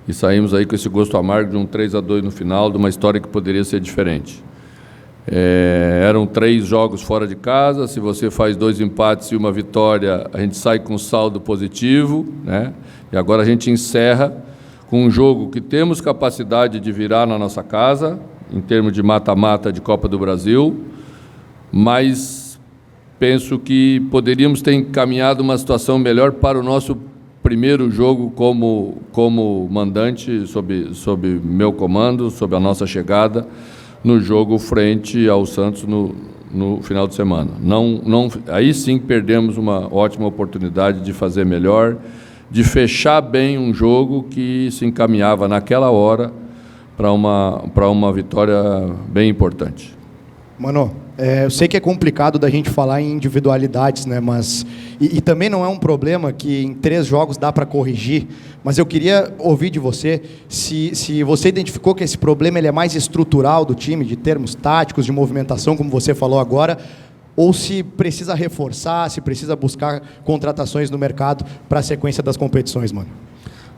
e saímos aí com esse gosto amargo de um 3-2 no final, de uma história que poderia ser diferente. Eram 3 jogos fora de casa, se você faz 2 empates e uma vitória, a gente sai com saldo positivo, né? E agora a gente encerra com um jogo que temos capacidade de virar na nossa casa, em termos de mata-mata de Copa do Brasil, mas penso que poderíamos ter encaminhado uma situação melhor para o nosso primeiro jogo como mandante, sob meu comando, sob a nossa chegada, no jogo frente ao Santos no final de semana. Aí sim perdemos uma ótima oportunidade de fazer melhor, de fechar bem um jogo que se encaminhava naquela hora para uma vitória bem importante. Mano, eu sei que é complicado da gente falar em individualidades, né? Mas e também não é um problema que em 3 jogos dá para corrigir. Mas eu queria ouvir de você se você identificou que esse problema ele é mais estrutural do time, de termos táticos, de movimentação, como você falou agora, ou se precisa reforçar, se precisa buscar contratações no mercado para a sequência das competições, mano.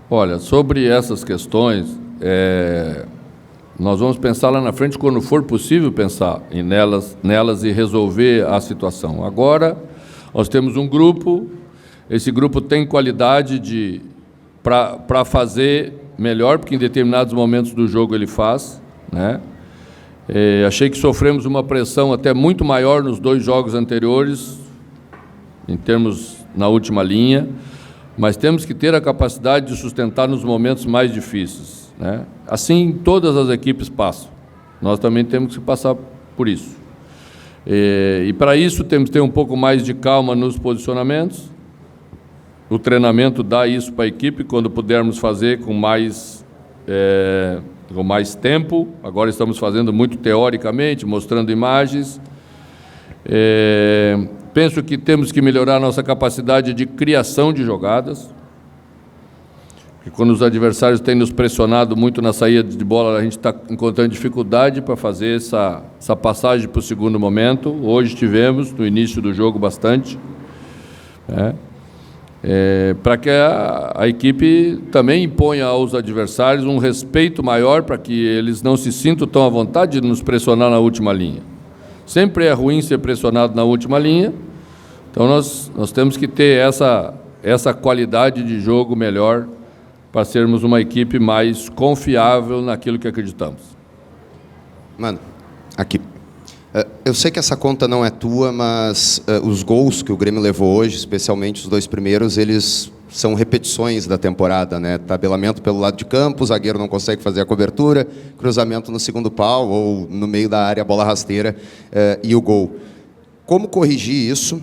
Olha, sobre essas questões, nós vamos pensar lá na frente quando for possível pensar nelas e resolver a situação. Agora, nós temos um grupo, esse grupo tem qualidade para fazer melhor, porque em determinados momentos do jogo ele faz, né? Achei que sofremos uma pressão até muito maior nos 2 jogos anteriores, em termos na última linha, mas temos que ter a capacidade de sustentar nos momentos mais difíceis, né? Assim todas as equipes passam, nós também temos que passar por isso. E para isso temos que ter um pouco mais de calma nos posicionamentos, o treinamento dá isso para a equipe, quando pudermos fazer com mais tempo. Agora estamos fazendo muito teoricamente, mostrando imagens. Penso que temos que melhorar a nossa capacidade de criação de jogadas, porque quando os adversários têm nos pressionado muito na saída de bola, a gente está encontrando dificuldade para fazer essa passagem para o segundo momento. Hoje tivemos, no início do jogo, bastante, né? Para que a equipe também imponha aos adversários um respeito maior, para que eles não se sintam tão à vontade de nos pressionar na última linha. Sempre é ruim ser pressionado na última linha, então nós temos que ter essa qualidade de jogo melhor para sermos uma equipe mais confiável naquilo que acreditamos. Mano, aqui. Eu sei que essa conta não é tua, mas os gols que o Grêmio levou hoje, especialmente os 2 primeiros, eles são repetições da temporada, né? Tabelamento pelo lado de campo, o zagueiro não consegue fazer a cobertura, cruzamento no segundo pau ou no meio da área, bola rasteira e o gol. Como corrigir isso?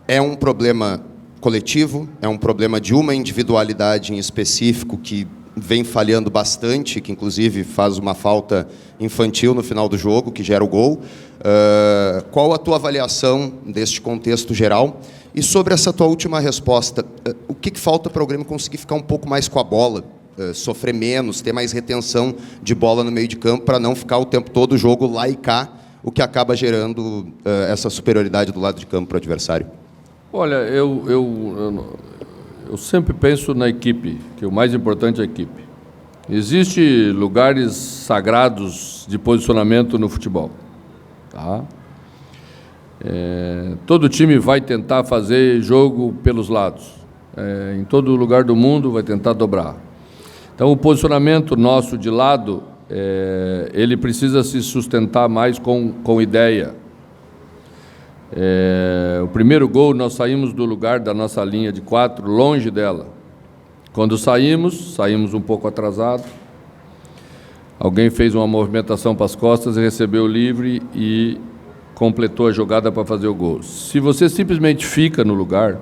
É um problema coletivo? É um problema de uma individualidade em específico que vem falhando bastante, que inclusive faz uma falta infantil no final do jogo, que gera o gol? Qual a tua avaliação deste contexto geral? E sobre essa tua última resposta, o que falta para o Grêmio conseguir ficar um pouco mais com a bola, sofrer menos, ter mais retenção de bola no meio de campo, para não ficar o tempo todo o jogo lá e cá, o que acaba gerando essa superioridade do lado de campo para o adversário? Olha, eu sempre penso na equipe, que o mais importante é a equipe. Existem lugares sagrados de posicionamento no futebol, tá? Todo time vai tentar fazer jogo pelos lados. Em todo lugar do mundo vai tentar dobrar. Então, o posicionamento nosso de lado, ele precisa se sustentar mais com ideia. O primeiro gol, nós saímos do lugar da nossa linha de 4, longe dela. Quando saímos um pouco atrasado. Alguém fez uma movimentação para as costas e recebeu livre e completou a jogada para fazer o gol. Se você simplesmente fica no lugar,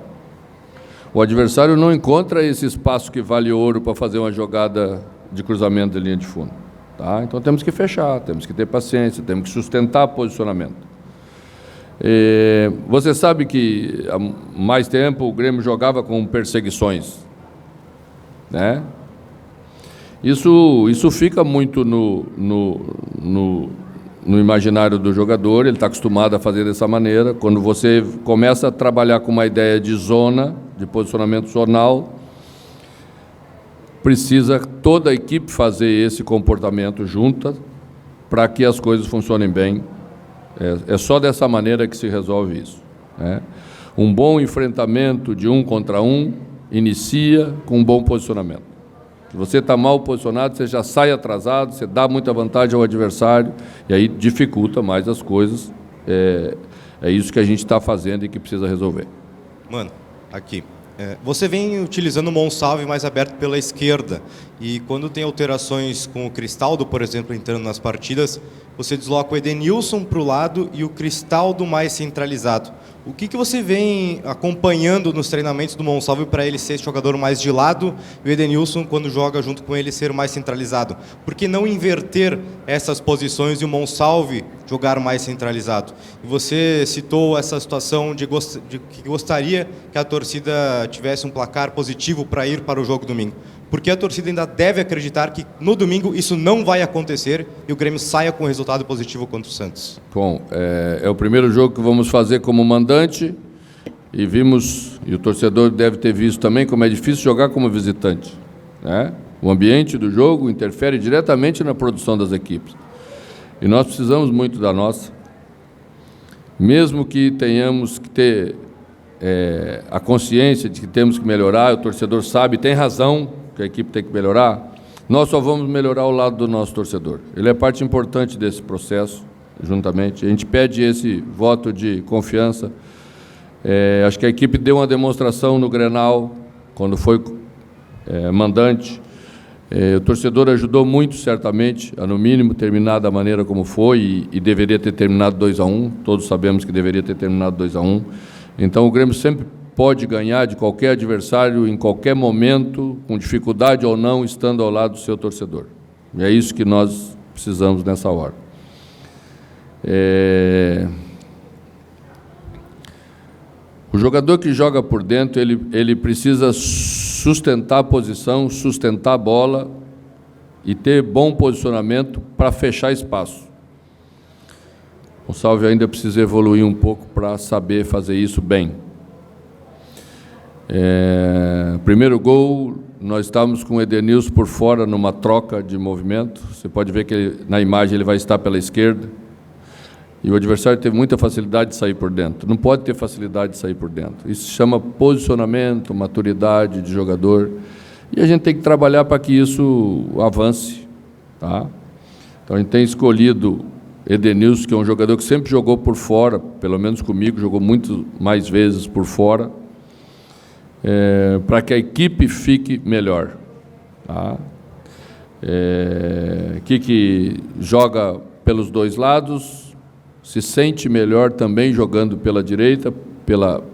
o adversário não encontra esse espaço que vale ouro para fazer uma jogada de cruzamento de linha de fundo, tá? Então temos que fechar, temos que ter paciência, temos que sustentar o posicionamento. Você sabe que há mais tempo o Grêmio jogava com perseguições, né? Isso fica muito no imaginário do jogador, ele está acostumado a fazer dessa maneira. Quando você começa a trabalhar com uma ideia de zona, de posicionamento zonal, precisa toda a equipe fazer esse comportamento junta para que as coisas funcionem bem. É só dessa maneira que se resolve isso, né? Um bom enfrentamento de 1 contra 1 inicia com um bom posicionamento. Se você está mal posicionado, você já sai atrasado, você dá muita vantagem ao adversário e aí dificulta mais as coisas. É isso que a gente está fazendo e que precisa resolver. Mano, aqui. Você vem utilizando o Monsalve mais aberto pela esquerda e quando tem alterações com o Cristaldo, por exemplo, entrando nas partidas, você desloca o Edenilson para o lado e o Cristaldo mais centralizado. O que você vem acompanhando nos treinamentos do Monsalve para ele ser esse jogador mais de lado e o Edenilson, quando joga junto com ele, ser mais centralizado? Por que não inverter essas posições e o Monsalve jogar mais centralizado? E você citou essa situação de que gostaria que a torcida tivesse um placar positivo para ir para o jogo domingo. Porque a torcida ainda deve acreditar que no domingo isso não vai acontecer e o Grêmio saia com um resultado positivo contra o Santos. Bom, é o primeiro jogo que vamos fazer como mandante e o torcedor deve ter visto também como é difícil jogar como visitante, né? O ambiente do jogo interfere diretamente na produção das equipes e nós precisamos muito da nossa, mesmo que tenhamos que ter a consciência de que temos que melhorar, o torcedor sabe, tem razão, que a equipe tem que melhorar, nós só vamos melhorar o lado do nosso torcedor. Ele é parte importante desse processo, juntamente. A gente pede esse voto de confiança. Acho que a equipe deu uma demonstração no Grenal, quando foi mandante. O torcedor ajudou muito, certamente, a, no mínimo, terminar da maneira como foi e deveria ter terminado 2-1. Todos sabemos que deveria ter terminado 2-1. Então, o Grêmio sempre pode ganhar de qualquer adversário, em qualquer momento, com dificuldade ou não, estando ao lado do seu torcedor. E é isso que nós precisamos nessa hora. O jogador que joga por dentro, ele precisa sustentar a posição, sustentar a bola e ter bom posicionamento para fechar espaço. O Salve ainda precisa evoluir um pouco para saber fazer isso bem. Primeiro gol, nós estávamos com o Edenilson por fora numa troca de movimento. Você pode ver que na imagem ele vai estar pela esquerda. E o adversário teve muita facilidade de sair por dentro. Não pode ter facilidade de sair por dentro. Isso se chama posicionamento, maturidade de jogador. E a gente tem que trabalhar para que isso avance, tá? Então a gente tem escolhido Edenilson, que é um jogador que sempre jogou por fora, pelo menos comigo, jogou muito mais vezes por fora. Para que a equipe fique melhor, tá? Que joga pelos dois lados, se sente melhor também jogando pela direita,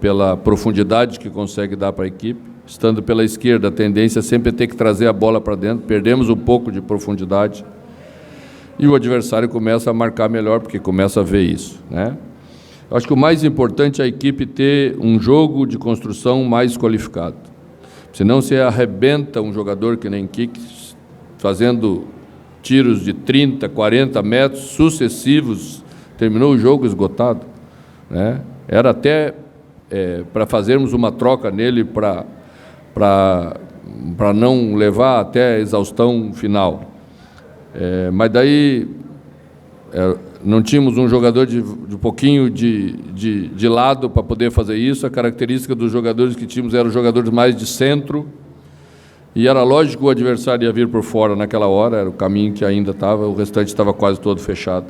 pela profundidade que consegue dar para a equipe. Estando pela esquerda, a tendência é sempre ter que trazer a bola para dentro, perdemos um pouco de profundidade e o adversário começa a marcar melhor, porque começa a ver isso, né? Eu acho que o mais importante é a equipe ter um jogo de construção mais qualificado. Senão você arrebenta um jogador que nem Kik, fazendo tiros de 30, 40 metros sucessivos, terminou o jogo esgotado, né? Era até para fazermos uma troca nele para não levar até a exaustão final. Mas daí não tínhamos um jogador de pouquinho de lado para poder fazer isso. A característica dos jogadores que tínhamos eram jogadores mais de centro, e era lógico que o adversário ia vir por fora naquela hora, era o caminho que ainda estava, o restante estava quase todo fechado.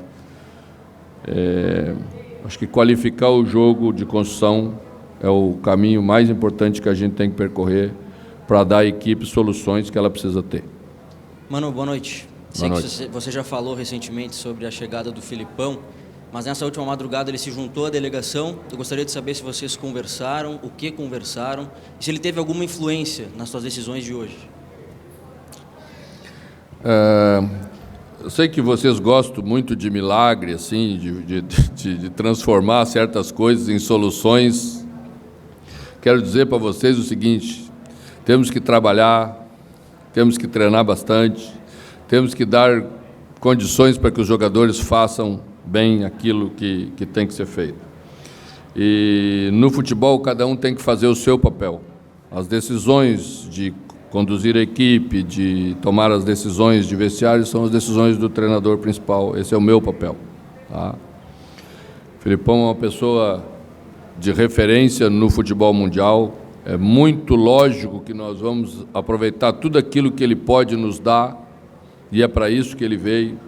Acho que qualificar o jogo de construção é o caminho mais importante que a gente tem que percorrer para dar à equipe soluções que ela precisa ter. Mano, boa noite. Sei que você já falou recentemente sobre a chegada do Filipão, mas nessa última madrugada ele se juntou à delegação. Eu gostaria de saber se vocês conversaram, o que conversaram, e se ele teve alguma influência nas suas decisões de hoje. Eu sei que vocês gostam muito de milagre, assim, de transformar certas coisas em soluções. Quero dizer para vocês o seguinte: temos que trabalhar, temos que treinar bastante, temos que dar condições para que os jogadores façam bem aquilo que tem que ser feito. E no futebol, cada um tem que fazer o seu papel. As decisões de conduzir a equipe, de tomar as decisões de vestiário, são as decisões do treinador principal. Esse é o meu papel. Tá? O Filipão é uma pessoa de referência no futebol mundial. É muito lógico que nós vamos aproveitar tudo aquilo que ele pode nos dar, e é para isso que ele veio.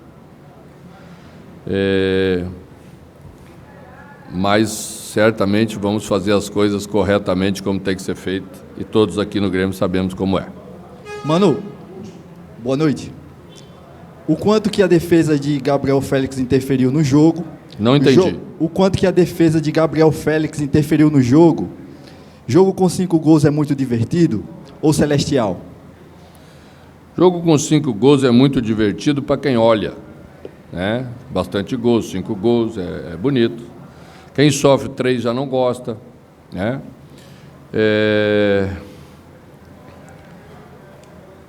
Mas certamente vamos fazer as coisas corretamente como tem que ser feito, e todos aqui no Grêmio sabemos como é. Mano, boa noite. O quanto que a defesa de Gabriel Félix interferiu no jogo? Não entendi. O quanto que a defesa de Gabriel Félix interferiu no jogo? Jogo com 5 gols é muito divertido ou celestial? Jogo com 5 gols é muito divertido para quem olha, né? Bastante gols, 5 gols, é bonito. Quem sofre 3 já não gosta, né?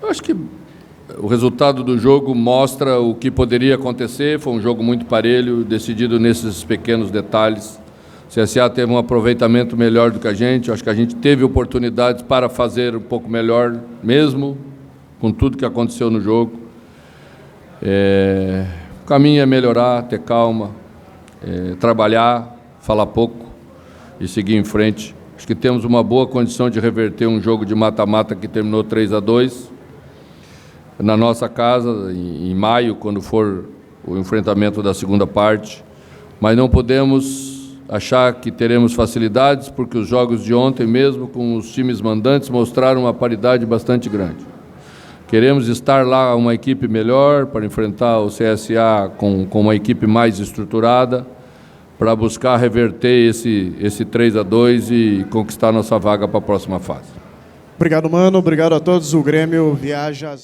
Eu acho que o resultado do jogo mostra o que poderia acontecer. Foi um jogo muito parelho, decidido nesses pequenos detalhes. O CSA teve um aproveitamento melhor do que a gente. Acho que a gente teve oportunidades para fazer um pouco melhor, mesmo com tudo que aconteceu no jogo. O caminho é melhorar, ter calma, trabalhar, falar pouco e seguir em frente. Acho que temos uma boa condição de reverter um jogo de mata-mata que terminou 3-2 na nossa casa, em maio, quando for o enfrentamento da segunda parte. Mas não podemos achar que teremos facilidades, porque os jogos de ontem, mesmo com os times mandantes, mostraram uma paridade bastante grande. Queremos estar lá uma equipe melhor para enfrentar o CSA com uma equipe mais estruturada, para buscar reverter esse 3-2 e conquistar nossa vaga para a próxima fase. Obrigado, mano. Obrigado a todos. O Grêmio viaja